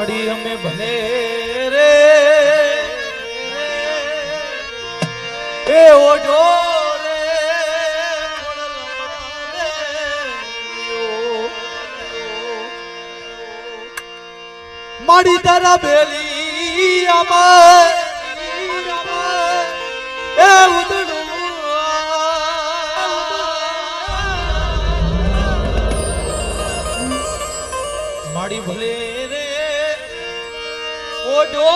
મળી અમે ભલે રે એ ઓઢો રે માડી તારા બેલી આમાં એ ઉદડું માડી ભલે રે ઓઢો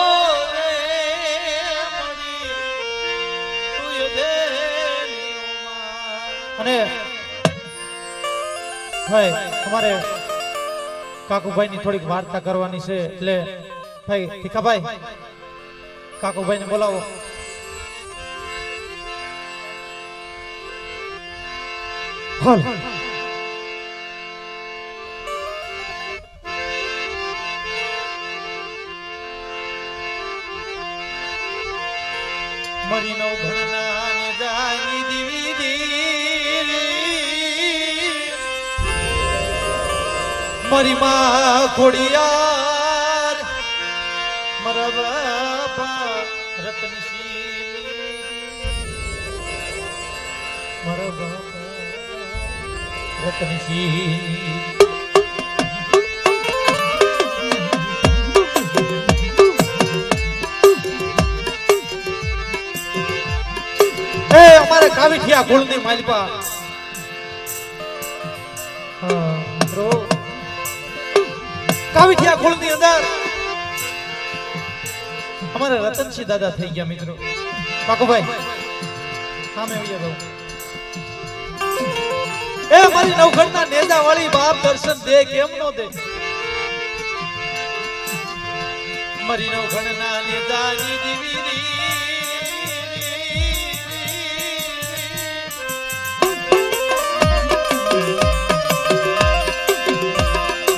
રે માડી તું દે અને ભાઈ અમારે કાકુભાઈ ની થોડીક વાર્તા કરવાની છે એટલે ભાઈ ઠીકાભાઈ કાકુભાઈ ને બોલાવો. હાલ મરી નો ઘરના ને જાની દીવી દી મરી માં ખોડિયાર મારા બાપા રતનશીલ મારા બાપા રતનશીલ અમારે કાવીઠિયા કુળની માલપા મિત્રો કાવીઠિયા કુળની અંદર અમારે રતનસિંહ દાદા થઈ ગયા મિત્રો. કાકુભાઈ સામે આવી જાવ. એ મારી નવઘણના નેજા વાળી બાપ દર્શન દે કેમ નો દે મારી નવઘણના નેજાની દીવી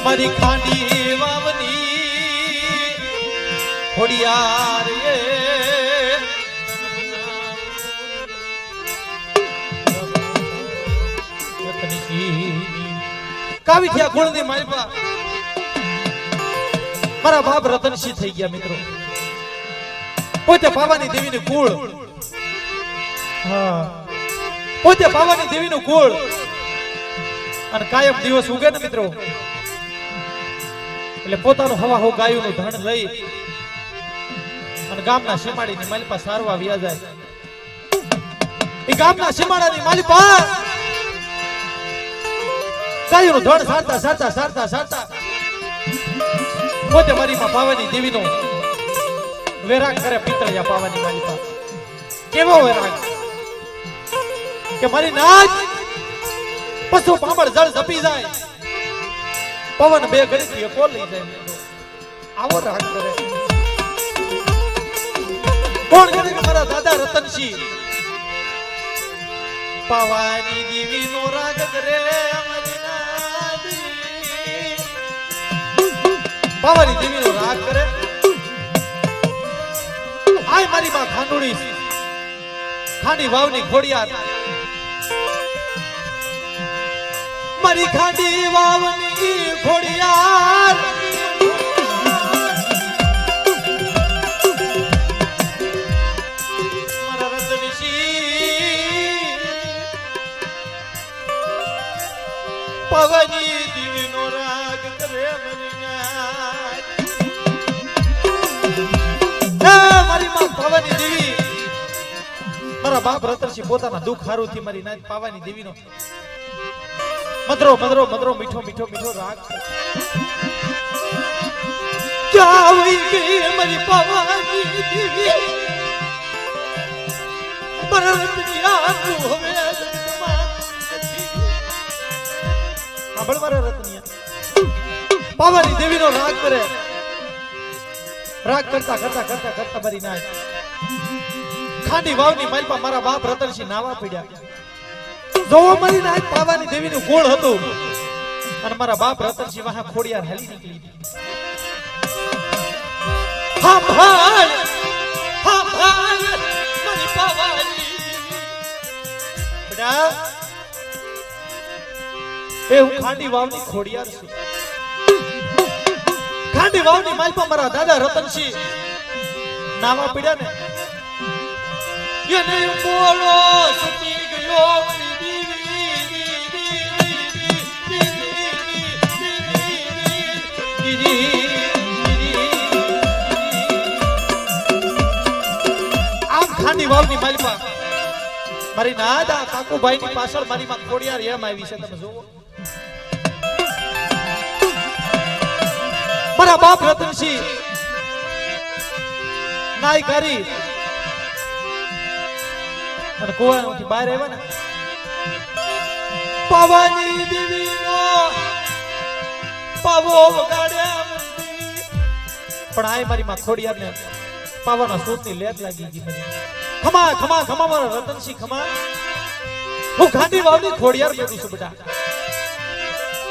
મારી ખાંડી વાવની ખોડિયાર કાવીઠિયા કુળની માલપા મારા બાપ રતનસિંહ થઈ ગયા મિત્રો. પોતે પાવાની દેવીનું કુળ. હા પોતે પાવાની દેવીનું કુળ અને કાયમ દિવસ ઉગે ને મિત્રો એટલે પોતાનું હવા હો ગાયુંનું ધણ લઈ અને ગામના સીમાડીની માલિપા સારવા વ્યા જાય. એ ગામના સીમાડાની માલિપા ગાયુંનું ધણ સારતા સારતા સારતા સારતા પોતે મારી માં પાવાની દેવીનો વેરાગ કરે. પિતળિયા પાવાની માલિપા કેવો વેરાગ કે મારી નાચ પશુ પાંબળ જળ જપી જાય પવન બે ઘડી કોલ લઈ જાય. આવો રાગ કરે કોણ કરે કે મારા દાદા રતનસિંહ પાવાની દેવી નો રાગ કરે. પાવાની દેવી નો રાગ કરે. આય મારી માં ખાંડુડી ખાંડી વાવની ખોડિયાર મારી ખાંડી વાવની ખોડિયાર મારા રતનસિંહ પવની દીવીનો રાગ કરે. મારી માં પાવાની દેવી મારા બાપ રતનસિંહ પોતાના દુઃખ હારું થી મારી નાચ પાવાની દેવીનો મધરો મધરો મધરો મીઠો મીઠો મીઠો રાગ ક્યાં હોઈ ગઈ મારી પાવાની દેવી મારા તું હવે સાંભળ મારા રતનિયા પાવાની દેવીનો રાગ કરે. રાગ કરતા કરતા કરતા કરતા મારી નાચ ખાંડી વાવની માલપા મારા બાપ રતનસિંહ નાવા પડ્યા. જોવો મારી નાચ પાવાની દેવીનું કુળ હતું અને મારા બાપ રતનસિંહ વાહ ખોડિયાર હાલી નીકળી. હા ભાઈ મારી પાવાની બેટા એ હું ખાંડી વાવની ખોડિયાર છું. ખાંડી વાવની માલપા મારા દાદા રતનસિંહ નાવા પડ્યા ને એને બોલો સતી ગયો આમ ખાંડી વાવની માલપા મારી નાદા કાકુભાઈ ની પાછળ મારી માં ખોડિયાર એમ આવી છે તમે જોવો મારા બાપ રતનસિંહ નાઈ કરી અને કુવામાંથી બહાર આવ્યા ને પાવાની દેવીનો પાવો વગાડ્યા પણ આય મારી માં ખોડિયાર ને પાવાના સૂતની લેત લાગી ગઈ મને ખમા ખમા ખમા મારા રતનસિંહ ખમા હું ખાંડી વાવની ખોડિયાર બેઠી છું બેટા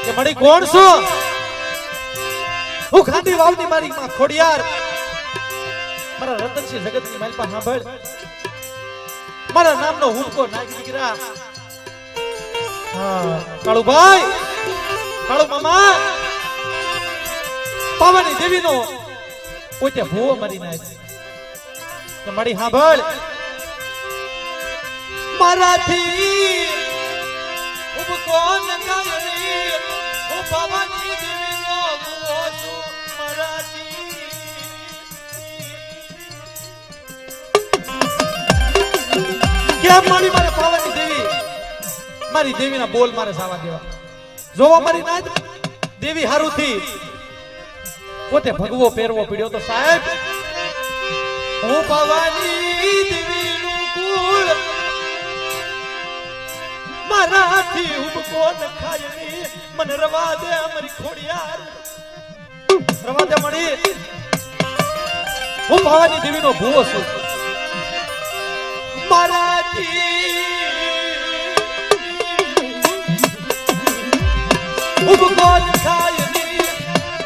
કે મળી કોણ છું હું ખાંડી વાવની મારી માં ખોડિયાર મારા રતનસિંહ જગતની માલપા સાંભળ મારા નામનો હુંકો નાખી દીકરા હા કાળુભાઈ કાળુ મામા પાવાની દેવીનો પોતે ભૂવો મરી નાખ કે મળી સાંભળ મારાથી હુંકો નગાયરી હું પાવાની દેવીનો ભૂવો છું મારાથી કેમ મારી મારે પાવાની દેવી મારી દેવીના બોલ મારે સાવા દેવા જોવા મારી નાજ દેવી હારુથી પોતે ભગવો પહેરવો પડ્યો તો સાહેબ હું પાવાની દેવીનું કુળ મારાથી હુબકો નખાય ની મને રવા દે મારી ખોડિયાર રવા દે મળી હું પાવાની દેવીનો ભૂવો છું મારાથી હુબકો નખાય ની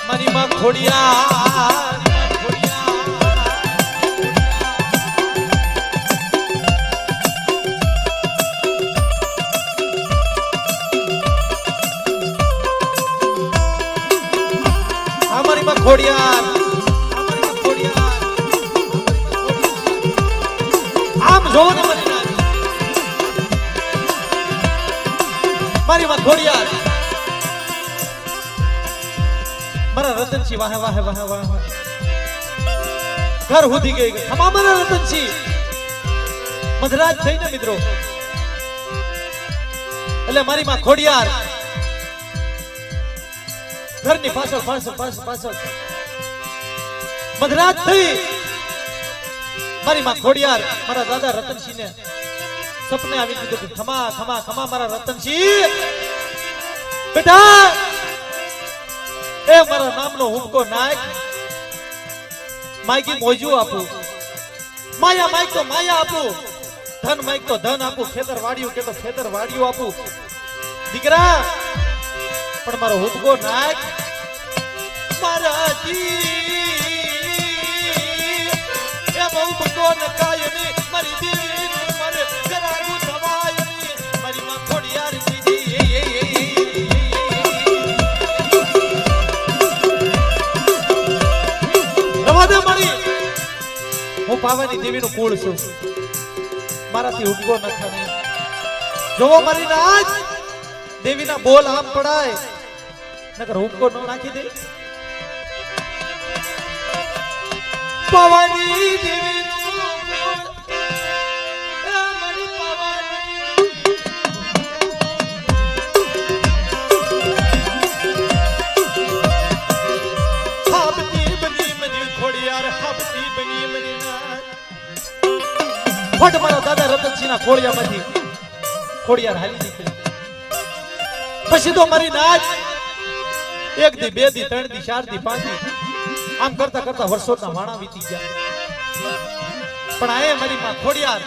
મારી માં ખોડિયાર ખોડિયાર આમ જોવો ને મારી માં ખોડિયાર મારા રતનસિંહ વાહે વાહે વાહે વાહે ઘર સુધી ગઈ ખમા મારા રતનસિંહ મધરાજ થઈને મિત્રો એટલે મારી માં ખોડિયાર ઘરની પાછળ પાછળ પાછળ પાછળ મધરાજ થઈ મારી માં ખોડિયાર મારા દાદા રતનસિંહ ને સપને આવી કીધું ખમા ખમા ખમા મારા રતનસિંહ બેટા એ મારા નામનો હુંકો નાખ માયકી મોજું આપું માયા માયક તો માયા આપું ધન માયક તો ધન આપું ખેતર વાડિયું કે તો ખેતર વાડિયું આપું દીકરા પણ મારો હુંકો નાખ મારાજી એ બહુ હુંકો નકાય ને મારી દેવી મને કરાવું થવાય ને મારી માં ખોડિયાર દીદી રવા દે મારી હું પાવાની દેવીનું કુળ છું મારાથી હુંકો નખાય જોવો મારી નાચ દેવીના બોલ આમ પડાય નકર હુંકો ન નાખી દે પાવાની દેવીનું બોલ એ મારી પાવાની હાબતી બની મની ખોડિયાર હાબતી બની મની ના ફટ મારા દાદા રતનસિંહના ખોડિયામાંથી ખોડિયાર હાલી નીકળી પછી તો મારી નાચ એક દી બે દી ત્રણ દી ચાર દી પાંચ દી આમ કરતા કરતા વર્ષોના વાણા વીતી ગયા પણ આ મારી માં ખોડિયાર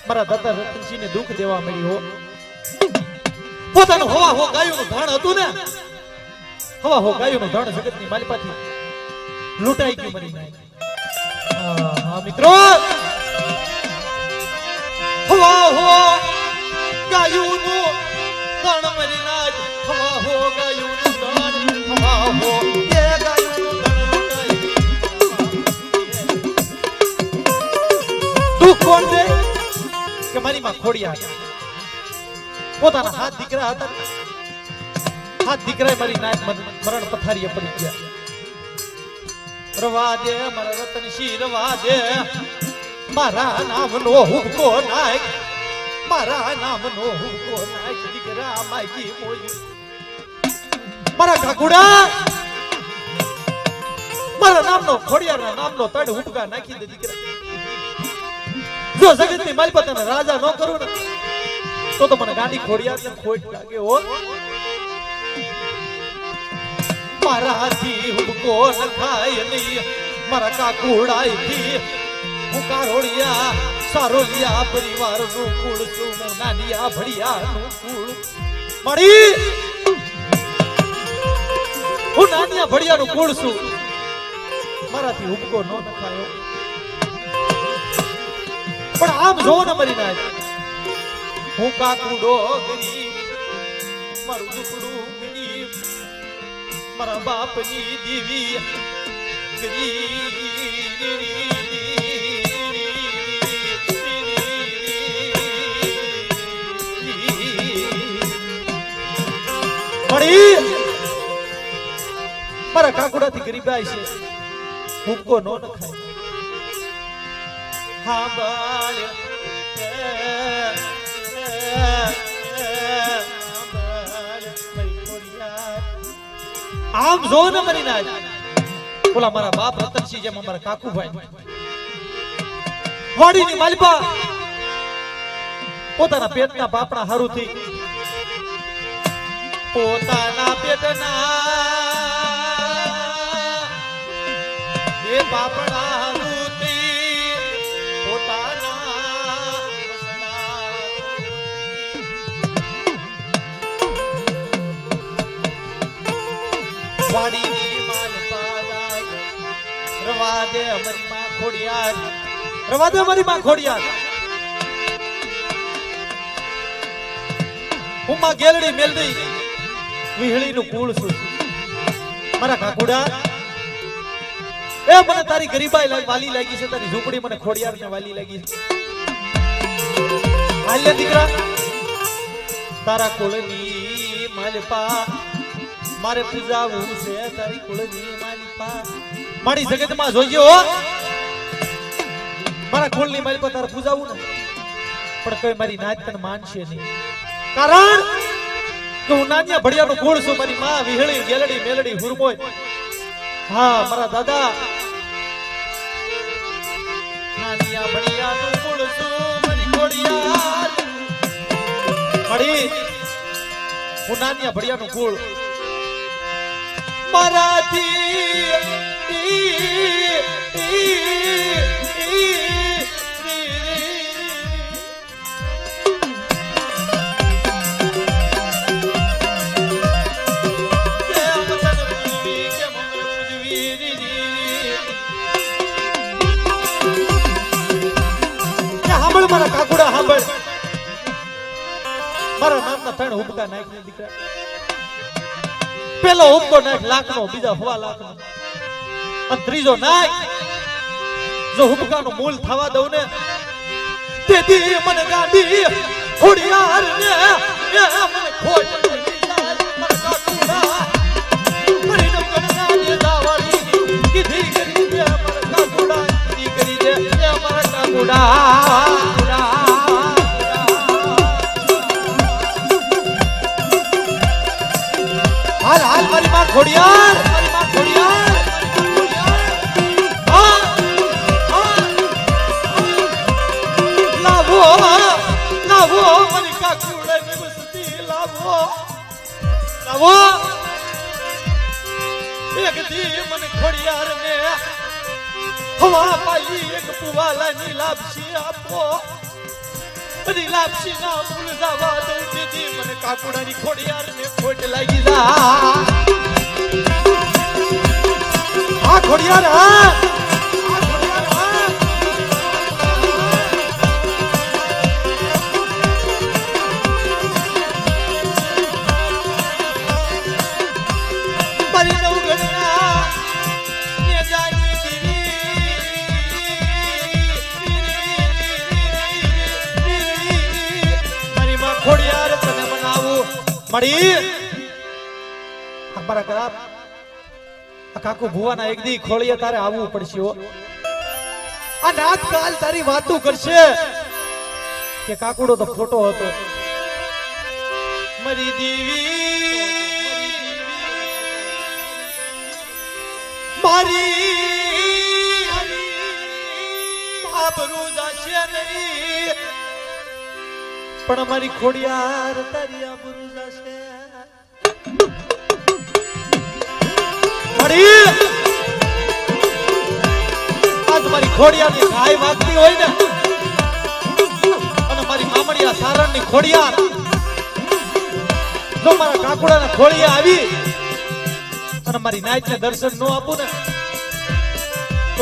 મારા દાદા રતનસિંહ ને દુઃખ દેવા મળી હો પોતાનું હવા હો ગાયુંનું ધણ હતું ને હવા હો ગાયુંનું ધણ જગતની માલિપાથી લૂંટાઈ ગયું મરી નાય હા મિત્રો હવા હો ગાયુંનું ધણ મરી નાય હવા હો ગાયુંનું ધણ હવા હો એ ગાયુંનું ધણ મારી માં ખોડિયાર પોતાના હાથ દીકરા હતા, હાથ દીકરાએ મારી નાત મરણ પથારીએ પડી ગયા. રવા દે મારા રતનશી, રવા દે મારા નામનો હુબકો નાખ, મારા નામનો હુબકો નાખ દીકરા માગી મોય. મારા કાકુડા મારા નામનો ખોડિયારના નામનો તડ હુબકા નાખી દે દીકરા. જો જગતની માલપતને રાજા ન કરું ને તો મને ગાંડી ખોડિયાર ને ખોટ લાગે હો. મારાથી હુબકો નખાય નહીં, મારા કાકુડાઈથી હું કારોડિયા સારોલિયા પરિવારનું કુળ છું, હું નાનિયા ભડિયાનું કુળ. મારી હું નાનિયા ભડિયાનું કુળ છું, મારાથી હુબકો ન નખાયો. પણ આમ જોવો ને મારી નાય, હું કાકુડો ગરીબ, મારું દુકડું ગરીબ, મારા બાપની દેવી મારા કાકુડાથી ગરીબાઈ છે, હુબકો નો નખાય. હા બાળ આમ જો ને મરી ના બોલા મારા બાપ રતનસિંહ જેમ અમારા કાકુભાઈ વાડીની માલપા પોતાના પેટના બાપડા હારુથી પોતાના પેટના એ બાપડા હારુથી પોતાના વાડીની માલપા રવા દે અમારી માં ખોડિયાર, રવા દે અમારી માં ખોડિયાર. હું માં ગેલડી મેલડી વિહળી નું કુળ છું. મારા કાકુડા એ મને તારી ગરીબાઈ વાલી લાગી છે, તારી ઝૂંપડી મને ખોડિયાર ને વાલી લાગી છે. હાલે દીકરા તારા કુળની માલપા મારે પૂજાવું છે, તારી કુળની માલપા મારી જગતમાં જોઈએ હો. મારા કુળની માલપા તારે પૂજાવું ને પણ કોઈ મારી નાત તને માનશે નહીં, કારણ કે હું નાનિયા ભડિયાનો કુળ છું. મારી માં વિહળી ગેલડી મેલડી હુરમોય, હા મારા દાદા નાનિયા ભડિયાનો કુળ છું. મારી ખોડિયાર મળી હું નાનિયા ભડિયાનો કુળ મારાથી મારા કાકુડા સાંભળ, મારા નામના ત્રણ હુબકા નાખી દીકરા. પેલો હુબકો નાખ લાખનો, બીજા 1.5 લાખનો અને ત્રીજો નાખ જો હુબકાનું મૂલ થવા દઉં ને તેથી મને ગાંધી ખોડિયાર ને મને ખોટ મારા કાકુડા મરી ન કરના દે દાવાળી કીધી કરી દે મારા કાકુડા, કીધી કરી દે મારા કાકુડા. હાલ હાલ મારી માં ખોડિયાર, મારી માં ખોડિયાર લાવો લાવો મારી કાકુડાની વસ્તી લાવો લાવો. એક દી મને ખોડિયાર ને હવા પાલી એક પુવાલાની લાપસી આપો, બધી લાપસી ના ભૂલ જવા દઉં દીદી મને કાકુડાની ખોડિયાર ને ખોટ લાગી જા. આ ખોડિયાર હા મારી નવગણના ને જાની દીવી મળી અમારા કરાપ આ કાકુ ભુવાના એક દી ખોળીએ તારે આવવું પડશે હો આ નાથ કાલ તારી વાતો કરશે કે કાકુડો તો ફોટો હતો મરી દેવી મારી આબરૂ જાશે નહીં પણ મારી ખોડિયાર તારી આબરૂ જાશે મળી આજ મારી ખોડિયારની ગાય વાગતી હોય ને અને મારી મામડિયા સારણની ખોડિયાર જો મારા કાકુડાના ખોળિયા આવી અને મારી નાઈટને દર્શન ન આપું ને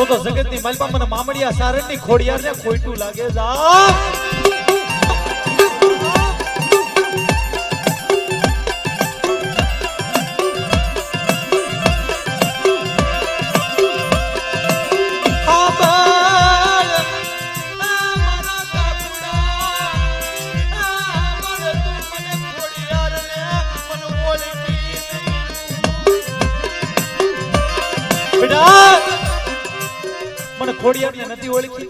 તો જગતની માલપા મને મામડિયા સારણની ખોડિયારને ખોટું લાગે જા મને ખોડિયારને નથી ઓળખી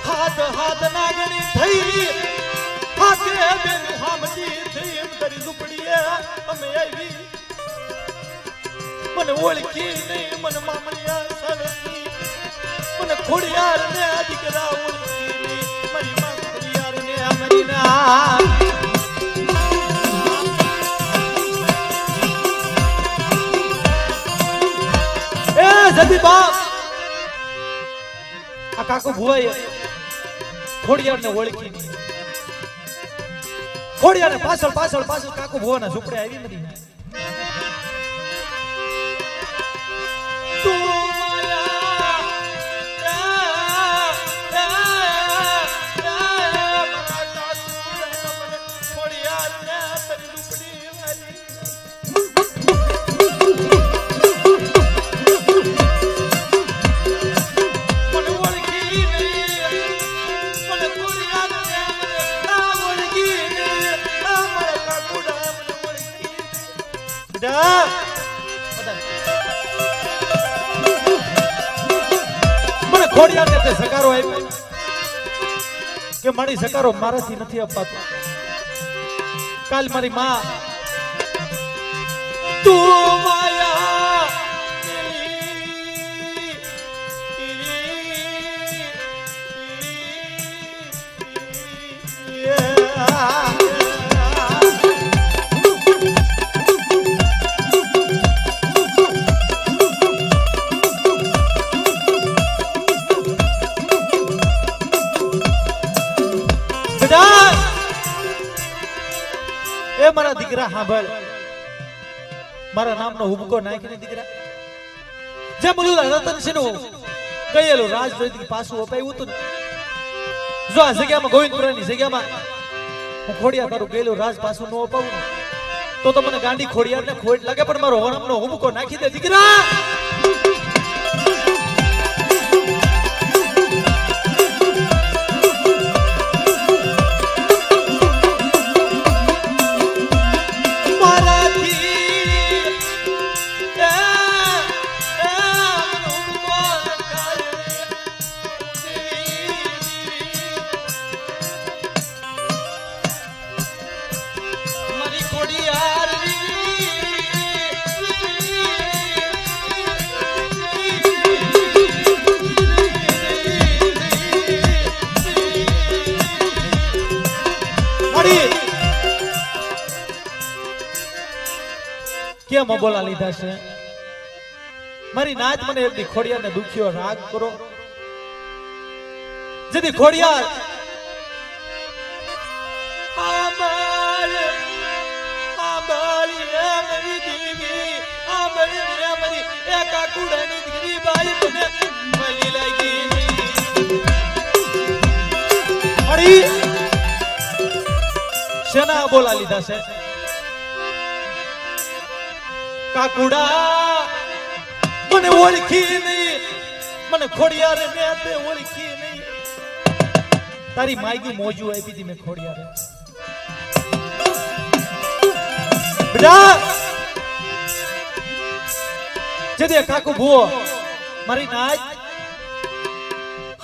હાથ હાથ નાગણી થઈ હાથે બેન હામજી થઈ એમ કરી ઝૂંપડીએ અમે આવી મને ઓળખી નહીં મને મામડિયા સારણી મને ખોડિયારને દીકરા ઓળખી નહીં મારી માં ખોડિયારને અમારી ના જદી બાપ આ કાકુ ભુવાએ ખોડિયારને ઓળખી નહીં ખોડિયારને પાછળ પાછળ પાછળ કાકુ ભુવાના ઝૂંપડે આવી નથી મને ખોડિયારને તે સકારો આપ્યો કે મારી સકારો મારાથી નથી અપાતો કાલ મારી માં તું માયા એ મારા દીકરા સાંભળ મારા નામનો હુબકો નાખીને દીકરા જે બોલું રતનસિંહ નું કહેલું રાજદ્રોહી પાછું અપાયું હતું જો આ જગ્યામાં ગોવિંદપુરાની જગ્યામાં હું ખોડિયાર તારું ગયેલું રાજ પાછું ન અપાવું તો મને ગાંડી ખોડિયારને ખોટ લાગે પણ મારો નામનો હુબકો નાખી દે દીકરા કેમ બોલા લીધા છે મારી નાચ મને એક દી ખોડિયારને દુખ્યો રાગ કરો જેથી ખોડિયાર મારી દીવી મારી એકા કુડાની દીકરી બાઈ તને મળી લાગી મળી શેના બોલા લીધા છે કાકુડા મને ઓળખી નહીં મને ખોડિયારે મેં તે ઓળખી નહીં તારી માયગી મોજું આપી હતી મેં ખોડિયારે બેટા જદે કાકુ ભૂવો મારી નાચ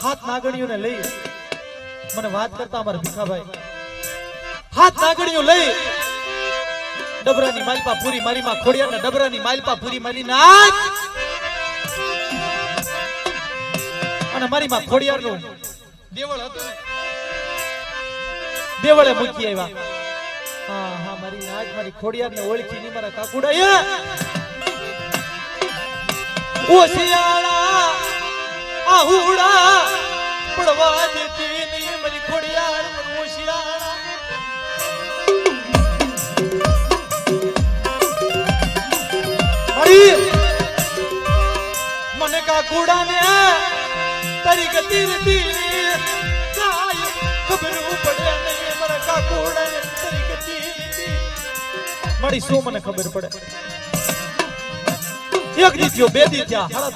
હાથ નાગણીઓને લઈ મને વાત કરતા અમારા ભીખાભાઈ હાથ નાગણીઓ લઈ ડબરાની માલપા પૂરી મારી માં ખોડિયારના ડબરાની માલપા પૂરી મારી નાચ અને મારી માં ખોડિયારનું દેવળ હતું દેવળે મૂકી આવ્યા હા હા મારી નાચ મારી ખોડિયારને ઓળખી ની મારા કાકુડા ઓશિયાળા આહુડા પડવા દેતી ની મારી ખોડિયાર ઓશિયાળા મારી મને કાકુડા ને તારી ગતિ રતી કાય ખબર પડે નહીં મારા કાકુડા ને તારી ગતિ મારી શું મને ખબર પડે એક દી થયો બે દી થયા હાડા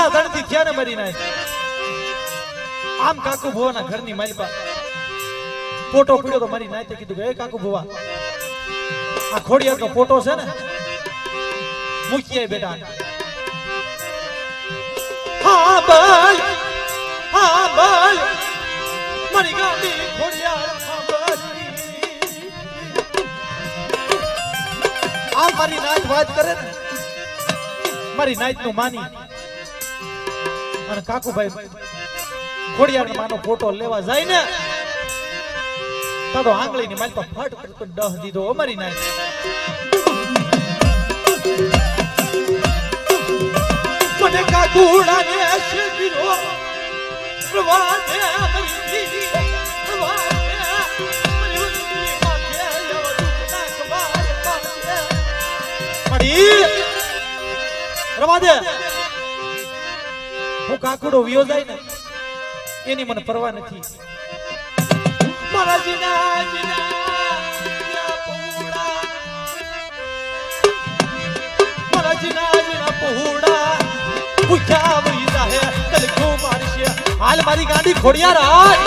ત્રણ દી થયા ને મારી નાય આમ કાકુ ભુવાના ઘરની માલપા ફોટો પડ્યો તો મારી નાયતે કીધું કે એ કાકુ ભુવા આ ખોડિયારનો ફોટો છે ને મૂકી આય બેટા હા બોલ મારી ગાડી ખોડિયાર આ મારી નાચ વાત કરે ને મારી નાચ નું માની અને કાકુભાઈ ખોડિયાર માનો ફોટો લેવા જાય ને તો આંગળી ની માલ પર ફટ કરતો ડહ દીધો અમારી નાચ મને કાકુડા ને શીરો પ્રવાદે મરી પ્રવાદે રવા દે હું કાકુડો વિયો જાય ને એની મને પરવા નથી મારા જીના પહોળા પૂછ્યા વઈ જાહે તલખો મારશે હાલ મારી ગાડી ખોડિયાર હાથ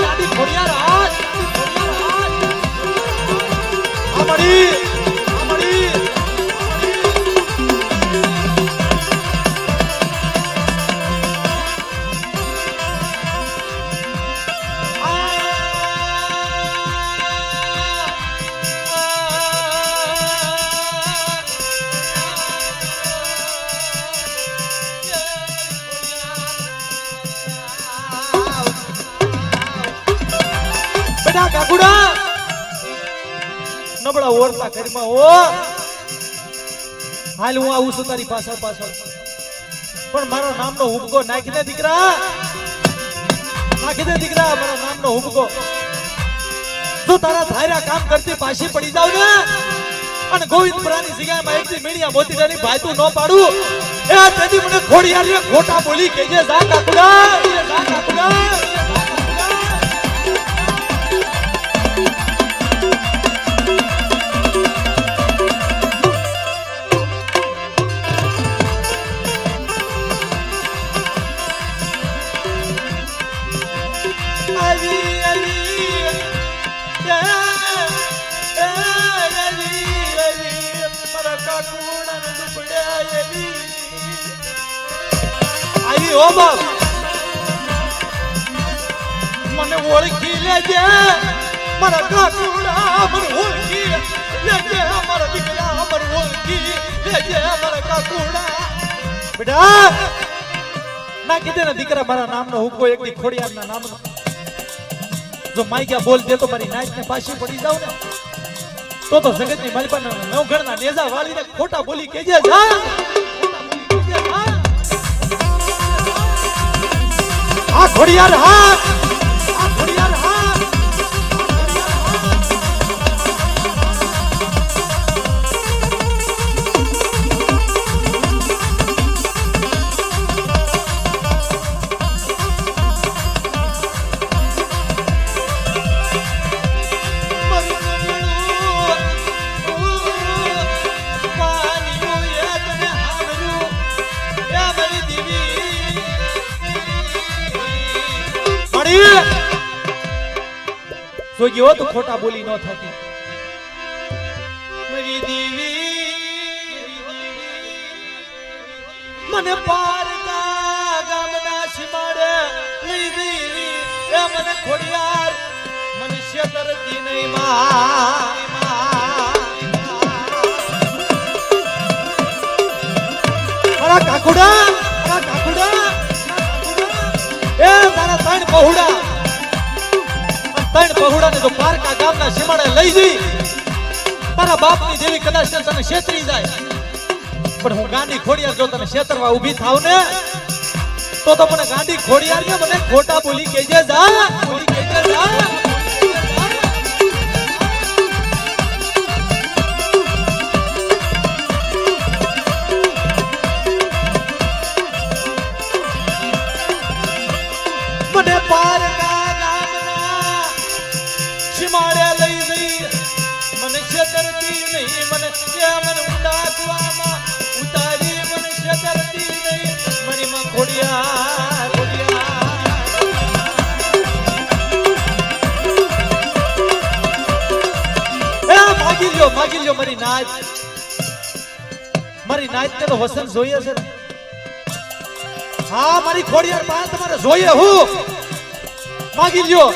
અમારી કાકુડા નબળા ઓરતા ઘરમાં હો હાલ હું આવું છું તારી પાછળ પણ મારો નામનો હુબકો નાખી દે દીકરા મારા નામનો હુબકો જો તારા ધાર્યા કામ કરતી પાછી પડી જાવ ને અને ગોવિંદપુરાની જગ્યામાં એકથી મીડિયા મોતીડાની ભાઈતું ન પાડું એ તેથી મને ખોડિયાર ખોટા બોલી કેજે જા કાકુડા મને ઓળખી લેજે મારા કાકુડા મને ઓળખી લેજે મારા દીકરા મને ઓળખી લેજે મારા કાકુડા બેટા ના કીધે ને દીકરા મારા નામનો હુબકો એક દી ખોડિયારના નામનો જો માઈક્યા બોલ દે તો મારી નાચ ને પાછી પડી જાવ ને તો જગતની માલપાના નવઘણના નેજા વાળીને ખોટા બોલી કેજે જા આ ખોડિયાર હા જોજો તો ખોટા બોલી ન થતી મને પારકા ગામના સીમાડે લઈ ગઈ એ મને ખોડિયાર મનુષ્ય તરતી નહીં મારા કાકુડા એ તારા ત્રણ પહોળા ને જો પારકા ગામના સીમાડે લઈ જઈ તારા બાપની દેવી કદાચ તને છેતરી જાય પણ હું ગાંડી ખોડિયાર જો તને છેતરવા ઊભી થાવ ને તો મને ગાંડી ખોડિયાર ને મને ખોટા બોલી કહેજે જા મને પારકા ગામના સીમાડે લઈ ગઈ મને છેતરતી નહીં મને ઊંડા કુવામાં ઉતારી મને છેતરતી નહીં મારી માં ખોડિયાર માગી લ્યો મારી નાચ ને તો વસન જોઈએ છે હા મારી ખોડિયાર પાસે તમારે જોઈએ હું માગી લ્યો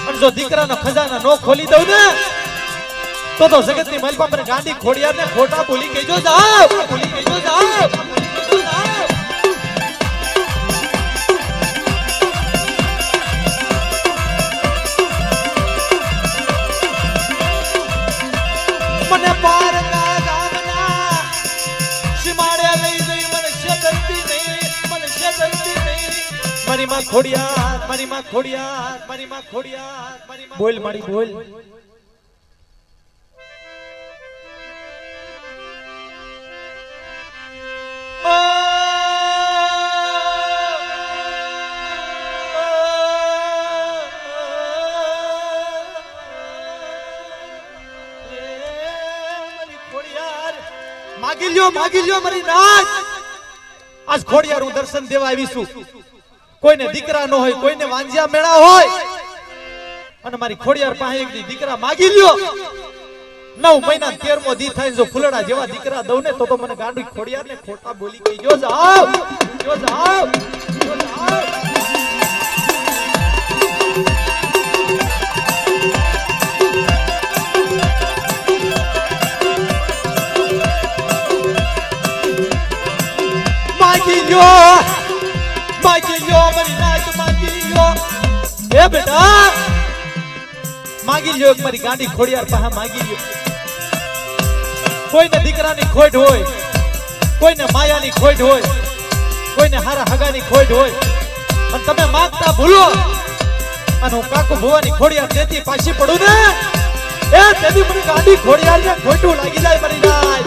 અને જો દીકરાનો ખજાના નો ખોલી દઉં ને તો જગતની મલપા પર ગાંડી ખોડિયાર ને ખોટા બોલી કહેજો જાવ મને પારકા ગામના સીમાડે લઈ ગઈ મને છેતરતી નહીં મારી માં ખોડિયાર બોલ મારી બોલ માગી લ્યો મારી નાચ આજ ખોડિયાર હું દર્શન દેવા આવી છું કોઈને દીકરા ન હોય કોઈને વાંજિયા મેળા હોય અને મારી ખોડિયાર પાસે એક દીકરા માગી લ્યો 9 મહિના 13મો દી થાય જો ફૂલડા જેવા દીકરા દઉં ને તો મને ગાંડી ખોડિયાર ને ખોટા બોલી કહેજો જાવ માગી લ્યો મારી નાચ માગી લ્યો એ બેટા માગી લ્યો મારી ગાંડી ખોડિયાર પાસે માગી લ્યો કોઈને દીકરાની ખોટ હોય કોઈને માયાની ખોટ હોય કોઈને હારા હગાની ખોટ હોય અને તમે માંગતા ભૂલો અને હું કાકુ ભુવાની ખોડિયાર તેથી પાછી પડું ને એ તેથી મને ગાંડી ખોડિયાર ને ખોટું લાગી જાય મારી નાચ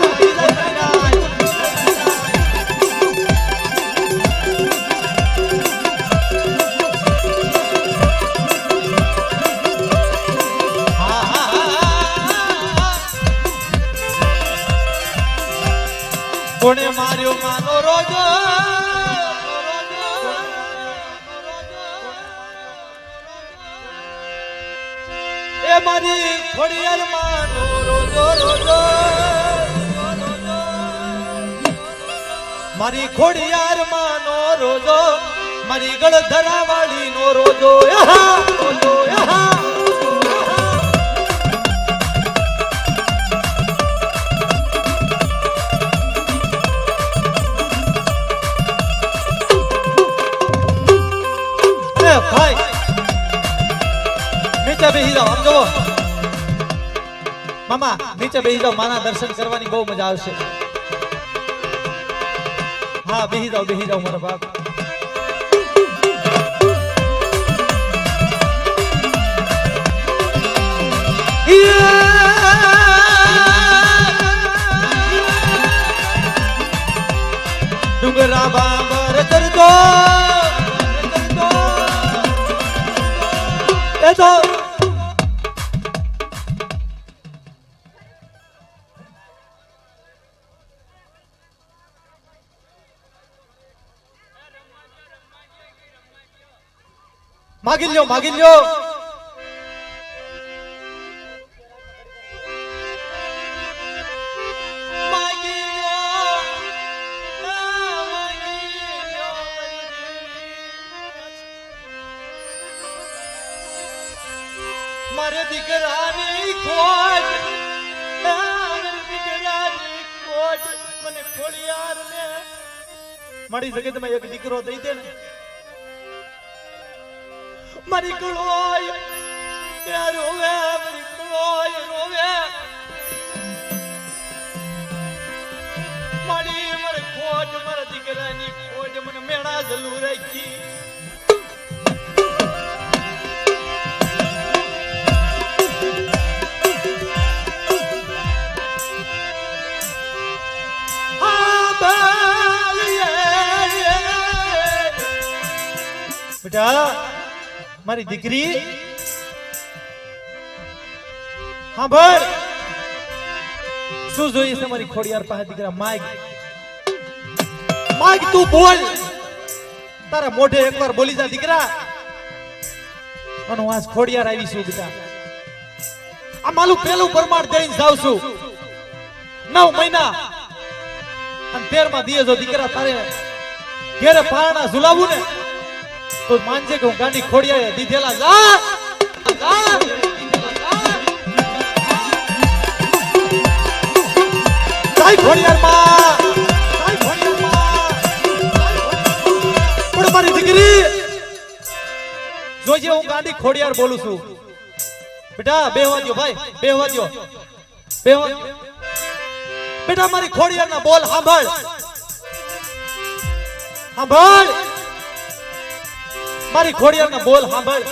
કોણે માર્યો માનો રોજો એ મારી ખોડિયાર માનો રોજો મારી ખોડિયાર માનો રોજો મારી ગળધરા વાળી નો રોજો ભાઈ નીચે બેસી જાઓ આમ જુઓ મામા નીચે બેસી જાઓ માના દર્શન કરવાની બહુ મજા આવશે હા બેસી જાઓ મારા બાપ ડુંગરા બાબર કરતો એ તો માગી લ્યો માગી લ્યો માગી લ્યો મારે દીકરાની ખોટ મારે દીકરાની ખોટ મને ખોડિયાર ને મારી જગતમાં એક દીકરો દઈ દે ને મારી કળોય ત્યાં રોવે મારી કળોય રોવે મારી મારે ખોટ મારા દીકરાની ખોટ મને મેળા જલુ રાખી બેટા મારી દીકરી હા ભાઈ શું જોઈએ છે મારી ખોડિયાર પાસે દીકરા માગ માગ તું બોલ તારા મોઢે એકવાર બોલી જા દીકરા અને વાસ ખોડિયાર આવી છું બેટા આ માલું પેલું પરમાણ દઈને જાવ છું 9 મહિના અને 13મા દિવસે જો દીકરા તારે ઘેરે પારણા ઝુલાવું ને તો માનજે કે હું ગાંડી ખોડિયાએ દીધેલા જા ખોડિયાર માં પણ મારી દીકરી જોજે હું ગાંડી ખોડિયાર બોલું છું બેટા બેહવા દો ભાઈ બેહવા દો બેટા મારી ખોડિયાર ના બોલ સાંભળ મારી ખોડિયાર ના બોલ સાંભળ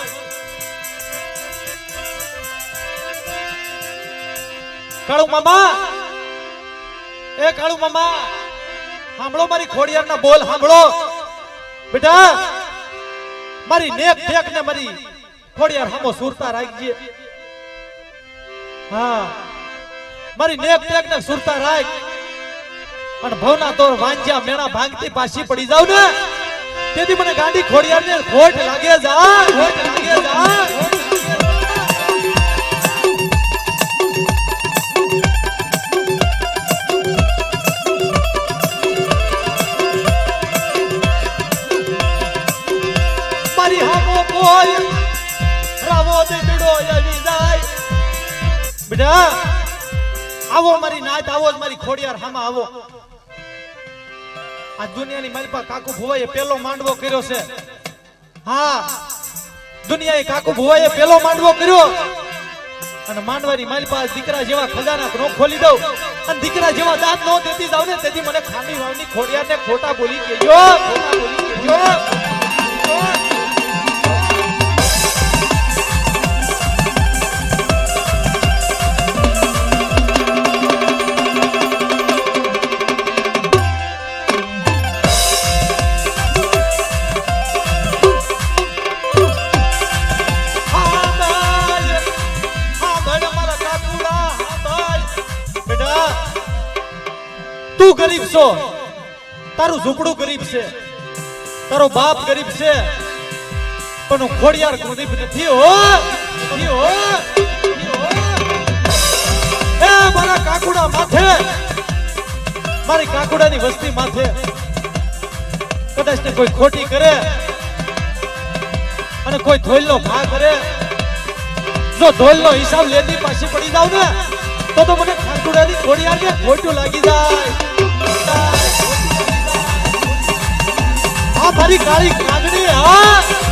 કાળુ મામા એ કાળુ મામા સાંભળો મારી ખોડિયાર ના બોલ સાંભળો બેટા મારી નેક ટેક ને મારી ખોડિયાર હામો સુરતા રાખજે હા મારી નેક ટેક ને સુરતા રાખ અને ભવના તોર વાંજ્યા મેણા ભાંગતી પાછી પડી જાવ ને તેથી મને ગાંડી ખોડિયાર ને ખોટ લાગે જા મારી હામો કોઈ રાવો દેડો આવી જાય બેટા આવો મારી નાત આવો મારી ખોડિયાર હામા આવો આ દુનિયાની મારી પાસે કાકુ ભુવાએ પેલો માંડવો કર્યો છે હા દુનિયાએ કાકુ ભુવાએ પેલો માંડવો કર્યો અને માંડવાની મારી પાસે દીકરા જેવા ખજાના નો ખોલી દઉં અને દીકરા જેવા દાંત નો દેતી જાવ ને તેથી મને ખામી વાવની ખોડિયારને ખોટા બોલી કેજો તું ગરીબ છો તારું ઝૂંપડું ગરીબ છે તારો બાપ ગરીબ છે પણ હું ખોડિયાર ગરીબ નથી એ મારા કાકુડા માથે મારી કાકુડાની વસ્તી માથે કદાચ ને કોઈ ખોટી કરે અને કોઈ ધોઈલનો ઘા કરે જો ધોઈલનો હિસાબ લેતી પાછી પડી જાવ ને તો મને કાકુડાની ખોડિયારને ખોટું લાગી જાય આ મારી કાળી કાગડી હા